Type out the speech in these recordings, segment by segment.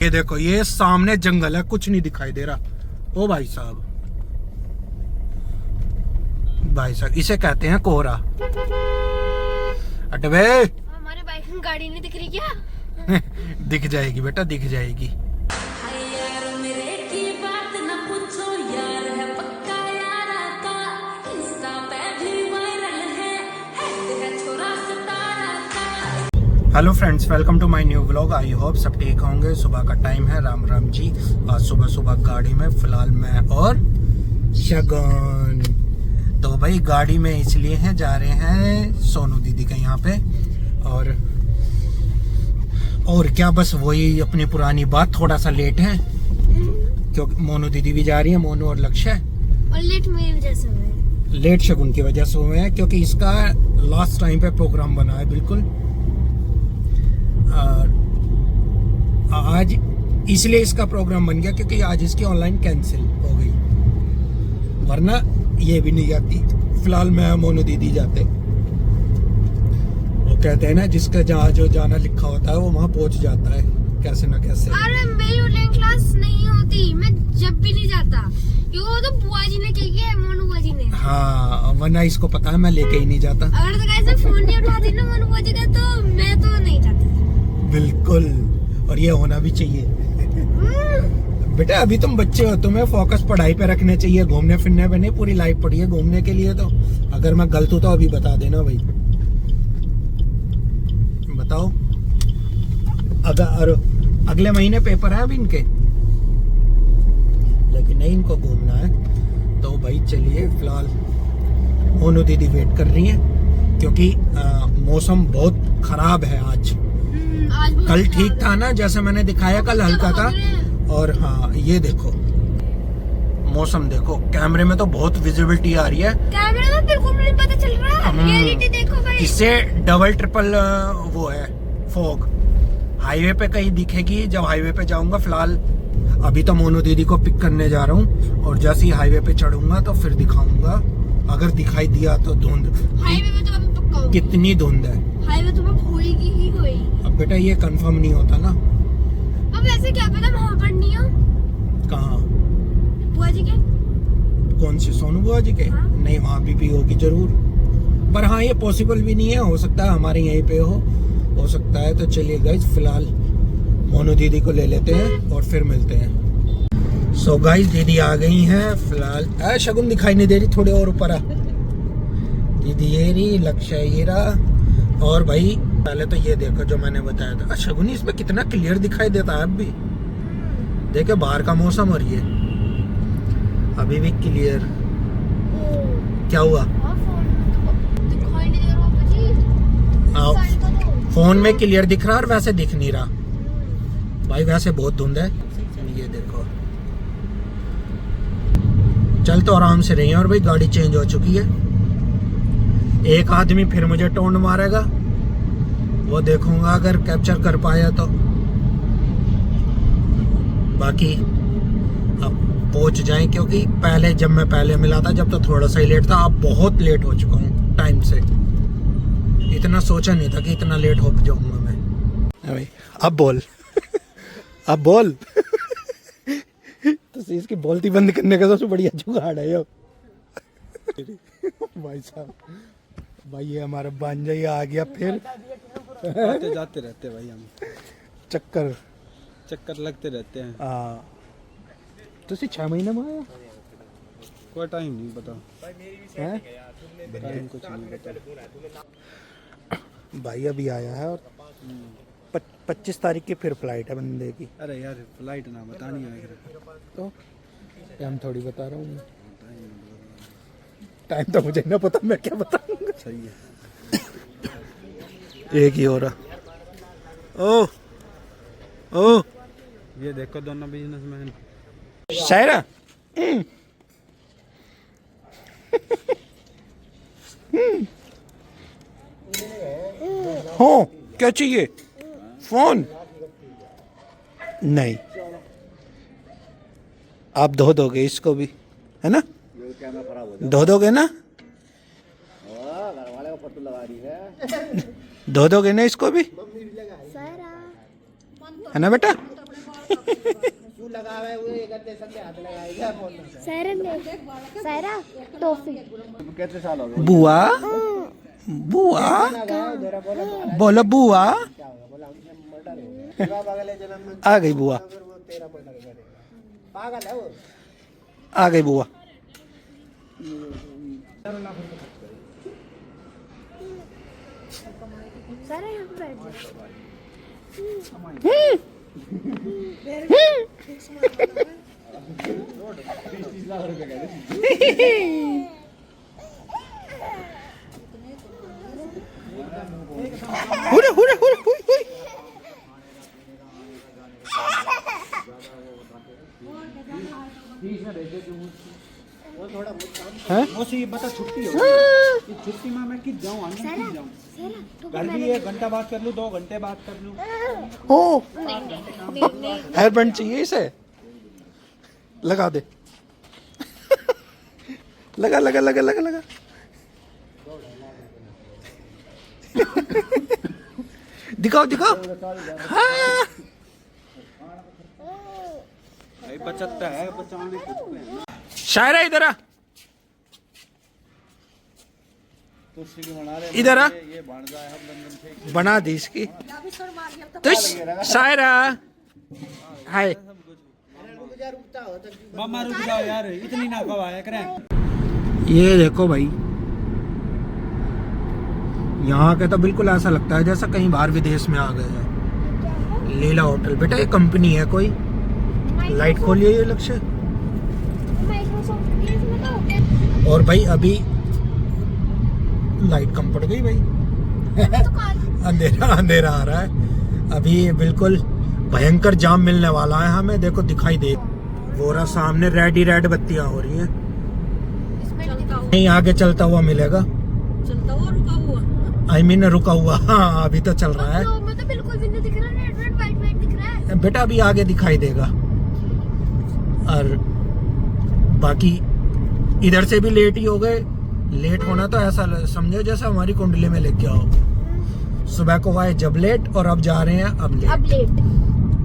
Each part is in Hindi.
ये देखो, ये सामने जंगल है, कुछ नहीं दिखाई दे रहा। ओ भाई साहब, इसे कहते हैं कोहरा। अटवे हमारे बाइक में गाड़ी नहीं दिख रही क्या? दिख जाएगी बेटा, दिख जाएगी। Hello friends, welcome to my new vlog. I hope सब ठीक होंगे। सुबह का टाइम है, राम राम जी। आज सुबह सुबह गाड़ी में फिलहाल मैं और शगुन, तो भाई गाड़ी में इसलिए हैं, जा रहे हैं सोनू दीदी के यहाँ पे। और क्या, बस वही अपनी पुरानी बात, थोड़ा सा लेट है क्योंकि मोनू दीदी भी जा रही है, मोनू और लक्ष्य। और लेट मेरी वजह से हुए हैं। लेट शगुन की वजह से हुए हैं क्योंकि इसका लास्ट टाइम पे प्रोग्राम बना है बिल्कुल। आज इसलिए इसका प्रोग्राम बन गया क्योंकि आज इसकी ऑनलाइन कैंसिल हो गई, वरना ये भी नहीं जाती। फिलहाल मैं मोनू दीदी जाते। वो कहते हैं ना, जिसका जहाँ जो जाना लिखा होता है वो वहाँ पहुँच जाता है कैसे ना कैसे। अरे मेरी ऑनलाइन क्लास नहीं होती, मैं जब भी नहीं जाता क्योंकि वो तो बुआ जी ने कही है, मोनू बुआ जी ने। हाँ, वरना इसको पता है मैं लेके ही नहीं जाता। अगर तो कैसे फोन नहीं उठाती ना मोनू बुआ जी का, तो मैं तो नहीं जाती। बिल्कुल, और ये होना भी चाहिए। बेटा अभी तुम बच्चे हो, तुम्हें फोकस पढ़ाई पे रखने चाहिए, घूमने फिरने पे नहीं। पूरी लाइफ पड़ी है घूमने के लिए। तो अगर मैं गलत हूं तो अभी बता देना भाई, बताओ। अगर अगले महीने पेपर है अभी इनके, लेकिन नहीं, इनको घूमना है। तो भाई चलिए, फिलहाल मोनू दीदी वेट कर रही है क्योंकि मौसम बहुत खराब है आज। कल ठीक था ना, जैसे मैंने दिखाया, कल हल्का था। और हाँ, ये देखो मौसम देखो, कैमरे में तो बहुत विजिबिलिटी आ रही है, कैमरे में बिल्कुल नहीं पता चल रहा। रियलिटी देखो भाई, इससे डबल ट्रिपल वो है फॉग। हाईवे पे कहीं दिखेगी जब हाईवे पे जाऊंगा। फिलहाल अभी तो मोनू दीदी को पिक करने जा रहा हूँ, और जैसे ही हाईवे पे चढ़ूंगा तो फिर दिखाऊंगा। अगर दिखाई दिया तो धुंध, हाईवे में तो अभी पक्का होगा। कितनी धुंध है हाईवे तो होएगी ही होएगी। अब बेटा ये कंफर्म नहीं होता ना। अब ऐसे क्या पता वहाँ पर नहीं हो। कहाँ? बुआ जी के। कौन सी? सोनू बुआ जी के? हाँ? नहीं, वहाँ भी होगी जरूर, पर हाँ ये पॉसिबल भी नहीं है। हो सकता है हमारे यहीं पे हो सकता है। तो चलिए गाइस, फिलहाल मोनू दीदी को ले लेते हैं और फिर मिलते हैं। सो गाइस, दीदी आ गई हैं। फिलहाल शगुन दिखाई नहीं दे रही, थोड़े और ऊपर आ। दीदी ये रही, लक्ष्य ये रहा। और भाई पहले तो ये देखो जो मैंने बताया था। शगुन इसमें कितना क्लियर दिखाई देता है। अब भी देखो बाहर का मौसम, और ये अभी भी क्लियर। क्या हुआ? दिखाई नहीं दे रहा बाबूजी। फोन में क्लियर दिख रहा और वैसे दिख नहीं रहा भाई, वैसे बहुत धुंध है। ये देखो, चल तो आराम से रही है। और भाई गाड़ी चेंज हो चुकी है। एक आदमी फिर मुझे टोन मारेगा, वो देखूंगा अगर कैप्चर कर पाया तो। बाकी अब पहुंच जाएं, क्योंकि पहले जब मैं पहले मिला था जब तो थोड़ा सा ही लेट था। अब बहुत लेट हो चुका हूँ टाइम से। इतना सोचा नहीं था कि इतना लेट हो जाऊंगा मैं। भाई अब बोल अब बोल। तो इसकी बोलती बंद करने का सबसे बढ़िया जुगाड़ है यो। भाई साहब, भाई ये हमारा भांजा ही आ गया फिर। आते जाते रहते हैं भाई, हम चक्कर लगते रहते हैं। हाँ, तो 6 महीने में आया, कोई टाइम नहीं पता है टाइम, कुछ नहीं पता भाई। अभी आया है और 25 तारीख की फिर फ्लाइट है बंदे की। अरे यार फ्लाइट ना बतानी है तो हम थोड़ी बता रहा हूँ, टाइम तो मुझे ना पता, मैं क्या बताऊंगा। सही है। एक ही हो रहा। ओ ये देखो दोनों बिजनेसमैन। शायरा हो, क्या चाहिए? फोन नहीं, आप धो दोगे इसको भी, है ना? धो दोगे ना? धो दोगे ना इसको भी, है ना बेटा? सायरा टॉफी कितने साल हो गए? बुआ बुआ बोलो बुआ आ गई बुआ आ गई बुआ सायरा यहाँ पे बैठ जा हुरे हुरे हुरे हुरे हैं? मौसी बता छुट्टी हो गई। छुट्टी में मैं किस जाऊँ आने किस जाऊँ घर भी 1 घंटा बात कर लूँ 2 घंटे बात कर लूँ। हो हेयर बैंड चाहिए इसे लगा दे लगा लगा लगा लगा लगा दिखाओ दिखाओ हाँ। भाई बचता है बचाने खुद को है। शायरा इधर आ तुलसी की बना रहे इधर आ ये बन जाए हम बंधन से बना दी इसकी तो शायरा हाय मामा रुक जाओ यार इतनी ना कवाया करें। ये देखो भाई यहाँ के तो बिल्कुल ऐसा लगता है जैसा कहीं बाहर विदेश में आ गए हैं। लीला होटल बेटा ये कंपनी है कोई लाइट खोलिए ये लक्ष्य और भाई अभी लाइट कम पड़ गई भाई अंधेरा अंधेरा आ रहा है अभी बिल्कुल भयंकर जाम मिलने वाला है हमें देखो दिखाई दे वो रहा सामने रेड ही रेड बत्तियां हो रही है नहीं आगे चलता हुआ मिलेगा चलता हुआ रुका हुआ आई मीन रुका हुआ हाँ अभी तो चल रहा है मतलब बिल्कुल भी नहीं दिख रहा रेड रेड वाइट वाइट दिख रहा है बेटा अभी आगे दिखाई देगा और बाकी इधर से भी लेट ही हो गए लेट होना तो ऐसा समझो जैसा हमारी कुंडली में लिख गया हो सुबह को आए जब लेट और अब जा रहे हैं अब लेट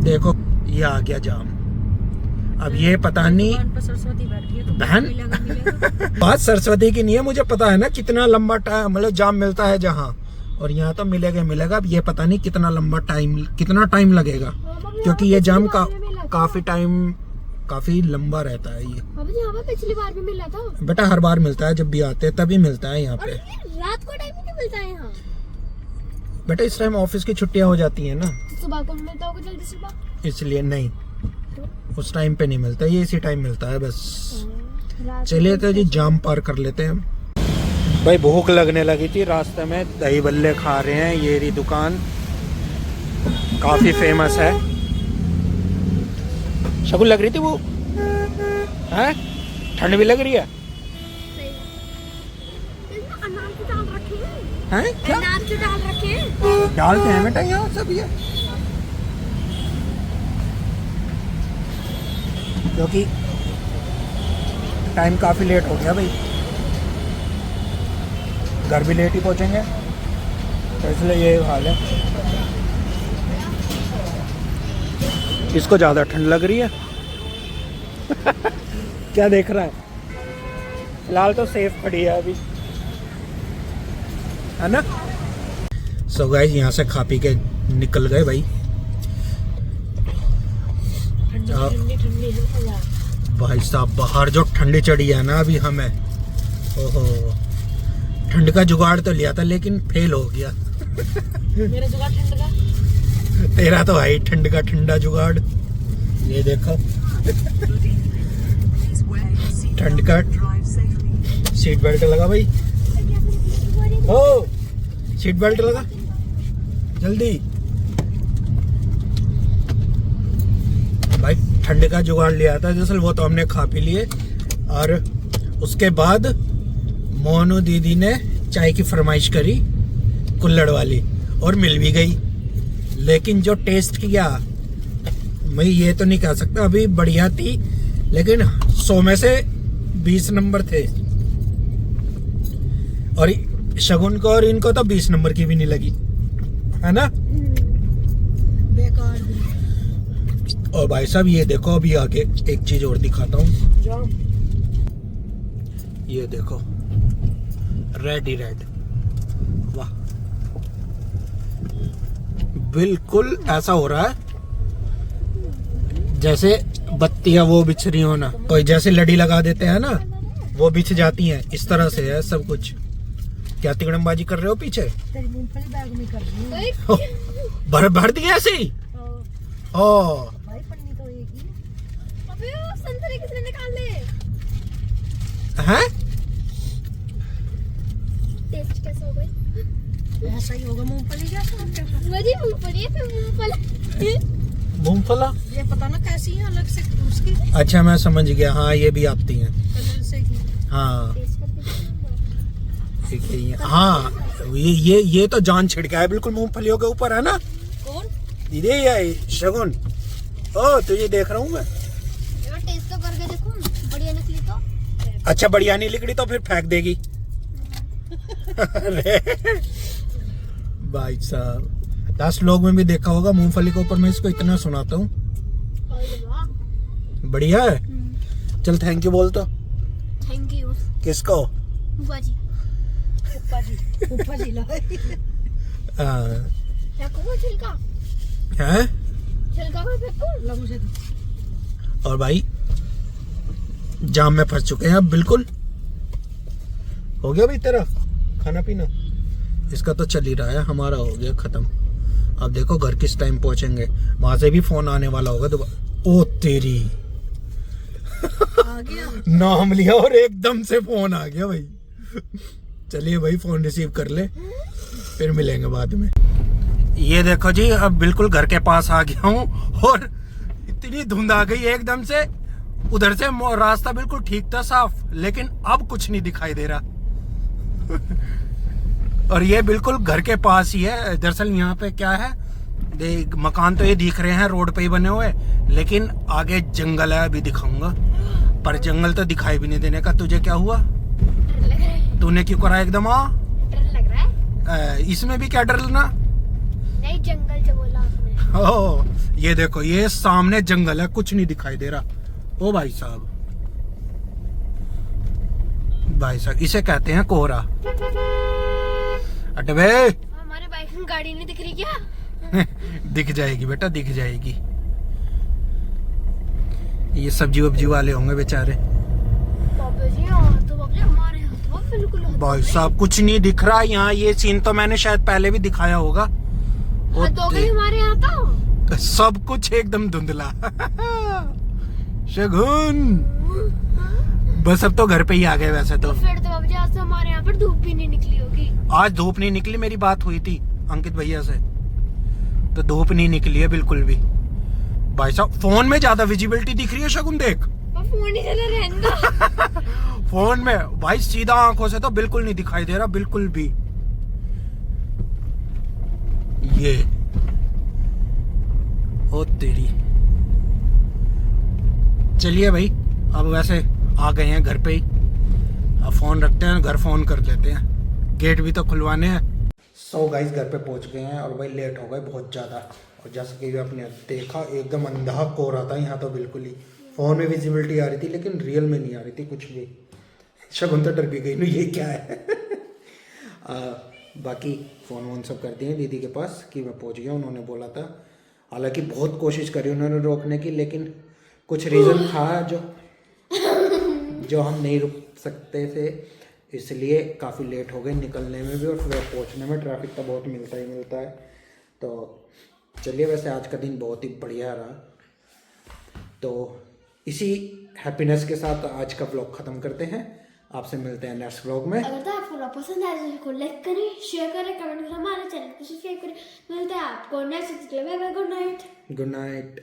देखो ये आ गया जाम अब ये पता नहीं सरस्वती बैठी है बहन बात सरस्वती की नहीं है मुझे पता है ना कितना लंबा टाइम मतलब जाम मिलता है जहाँ और यहाँ तो मिलेगा अब ये पता नहीं कितना टाइम लगेगा क्योंकि ये जाम का काफी लंबा रहता है ये यहाँ पे पिछली बार भी मिला था बेटा हर बार मिलता है जब भी आते हैं तभी मिलता है यहाँ पे रात को टाइम नहीं मिलता है यहाँ बेटा इस टाइम ऑफिस की छुट्टियां हो जाती है ना सुबह को मिलता होगा जल्दी सुबह इसलिए नहीं उस टाइम पे नहीं मिलता ये इसी टाइम मिलता है बस चलिए तो जी जाम पार कर लेते हैं भाई भूख लगने लगी थी रास्ते में दही बल्ले खा रहे हैं ये रही दुकान काफी फेमस है शगुन लग रही थी वो हैं ठंड भी लग रही है अनार की दाल रखे हैं क्या अनार की दाल रखे डालते हैं बेटा यहाँ सब ये क्योंकि टाइम काफी लेट हो गया भाई घर भी लेट ही पहुंचेंगे तो इसलिए ये हाल है इसको ज़्यादा ठंड लग रही है क्या देख रहा है फिलहाल तो सेफ खड़ी है अभी है ना सो गाइस यहाँ से खा पी के निकल गए भाई भाई साहब बाहर जो ठंडी चढ़ी है ना अभी हमें ओहो ठंड का जुगाड़ तो लिया था लेकिन फेल हो गया मेरा जुगाड़ ठंड का तेरा तो है ठंड का ठंडा जुगाड़ ये देखो ठंड का सीट बेल्ट लगा भाई ओ सीट बेल्ट लगा जल्दी भाई ठंड का जुगाड़ लिया था दरअसल वो तो हमने खा पी लिए और उसके बाद मोनू दीदी ने चाय की फरमाइश करी कुल्हड़ वाली और मिल भी गई लेकिन जो टेस्ट किया मैं ये तो नहीं कह सकता अभी बढ़िया थी लेकिन 100 में से 20 नंबर थे और शगुन को और इनको तो 20 नंबर की भी नहीं लगी है ना बेकार और भाई साहब ये देखो, अभी आगे एक चीज और दिखाता हूँ। ये देखो, रेड ही रेड, वाह, बिल्कुल ऐसा हो रहा है जैसे बत्तियां वो बिछ रही हो ना, कोई जैसे लड़ी लगा देते हैं ना, वो बिछ जाती हैं, इस तरह से है सब कुछ। क्या तिकड़मबाजी कर रहे हो पीछे? तेरी मूंगफली बैग में कर रही हूँ। भर दिया ऐसे ही। ओ भाई पन्नी तो एक ही। अबे वो संतरे किसने निकाल ले? हैं? टेस्ट कैसा हो गई? ऐसा ही होगा मूंगफली क्या मुझे मूंगफली है, फिर मूंगफली। मूंगफला? ये पता ना कैसी है अलग से उसकी अच्छा मैं समझ गया, हाँ ये भी आती हैं। कलर से ही। हाँ टेस्ट करके देखूंगा। ठीक है ये, हाँ ये तो जान छिड़का है बिल्कुल मूंगफलियों के ऊपर, है ना? कौन? ये शगुन, ओ तुझे देख रहा हूँ मैं। एक बार टेस्ट तो करके देखो, बढ़िया निकली तो। अच्छा बढ़िया नहीं निकली तो फिर फेंक देगी। अरे भाई साहब, 10 लोग में भी देखा होगा मूंगफली के ऊपर मैं इसको इतना सुनाता हूँ। अरे वाह, बढ़िया है। चल थैंक यू बोल तो। Thank you. किसको? बुआ जी। ऊपर जी ला फेंको वो छिलका, हैं? छिलका को फेंको। लघु से दो। और भाई जाम में फंस चुके हैं अब बिल्कुल। हो गया भाई तेरा खाना पीना? इसका तो चल ही रहा है, हमारा हो गया खत्म। अब देखो घर किस टाइम पहुंचेंगे, वहां से भी फोन आने वाला होगा दोबारा। ओ तेरी आ गया। नाम लिया और एकदम से फोन आ गया भाई। चलिए भाई फोन रिसीव कर ले, फिर मिलेंगे बाद में। ये देखो जी, अब बिल्कुल घर के पास आ गया हूँ और इतनी धुंध आ गई एकदम से। उधर से रास्ता बिल्कुल ठीक था, साफ, लेकिन अब कुछ नहीं दिखाई दे रहा। और ये बिल्कुल घर के पास ही है। दरअसल यहाँ पे क्या है, मकान तो ये दिख रहे हैं रोड पे ही बने हुए, लेकिन आगे जंगल है, अभी दिखाऊंगा। पर जंगल तो दिखाई भी नहीं देने का। तुझे क्या हुआ? डर लग रहा है। तूने क्यों करा एकदम? डर लग रहा है। इसमें भी क्या डर लेना? नहीं, जंगल जो बोला आपने। ओ ये देखो, ये सामने जंगल है, कुछ नहीं दिखाई दे रहा। ओ भाई साहब, भाई साहब इसे कहते हैं कोहरा। अटवे हमारे बाइक में गाड़ी नहीं दिख रही क्या? दिख जाएगी बेटा, दिख जाएगी। ये सब्जी वब्जी वाले होंगे बेचारे। पापा जी, हाँ तो बाप जी हमारे यहाँ तो बिल्कुल भाई साहब कुछ नहीं दिख रहा यहाँ। ये सीन तो मैंने शायद पहले भी दिखाया होगा। तो गई हमारे यहाँ तो सब कुछ एकदम धुंधला। शगुन, बस अब तो घर पे ही आ गए वैसे तो। फिर तो बाबू जी आज तो हमारे यहाँ पर धूप भी नहीं निकली होगी। आज धूप नहीं निकली, मेरी बात हुई थी अंकित भैया से, तो धूप नहीं निकली है बिल्कुल भी। भाई साहब फोन में ज्यादा विजिबिलिटी दिख रही है शगुन, देख। फोन ही चला रहने। फोन में भाई सीधा आंखों से तो बिल्कुल नहीं दिखाई दे रहा, बिल्कुल भी। ये ओ तेरी। चलिए भाई, अब वैसे आ गए हैं घर पे ही, अब फोन रखते हैं, घर फोन कर लेते हैं, गेट भी तो खुलवाने हैं। सो गाइस घर पे पहुंच गए हैं और भाई लेट हो गए बहुत ज़्यादा। और जैसे कि आपने देखा एकदम अंधा कोहरा था यहाँ तो बिल्कुल ही। फ़ोन में विजिबिलिटी आ रही थी लेकिन रियल में नहीं आ रही थी कुछ भी। शगुन तो डर भी गई, ये क्या है। बाकी फ़ोन वोन सब कर दिए दीदी के पास कि मैं पहुंच गया, उन्होंने बोला था। हालांकि बहुत कोशिश करी उन्होंने रोकने की, लेकिन कुछ रीज़न था जो हम नहीं रुक सकते थे, इसलिए काफ़ी लेट हो गए निकलने में भी और फिर पहुंचने में। ट्रैफिक तो बहुत मिलता ही मिलता है। तो चलिए, वैसे आज का दिन बहुत ही बढ़िया रहा। तो इसी हैप्पीनेस के साथ आज का ब्लॉग ख़त्म करते हैं। आपसे मिलते हैं नेक्स्ट ब्लॉग में। अगर तो आपको पसंद आए तो इसको लाइक करें, शेयर करें, कमेंट करें, हमारे चैनल को सब्सक्राइब करें। मिलते हैं आपको next. Good night. Good night.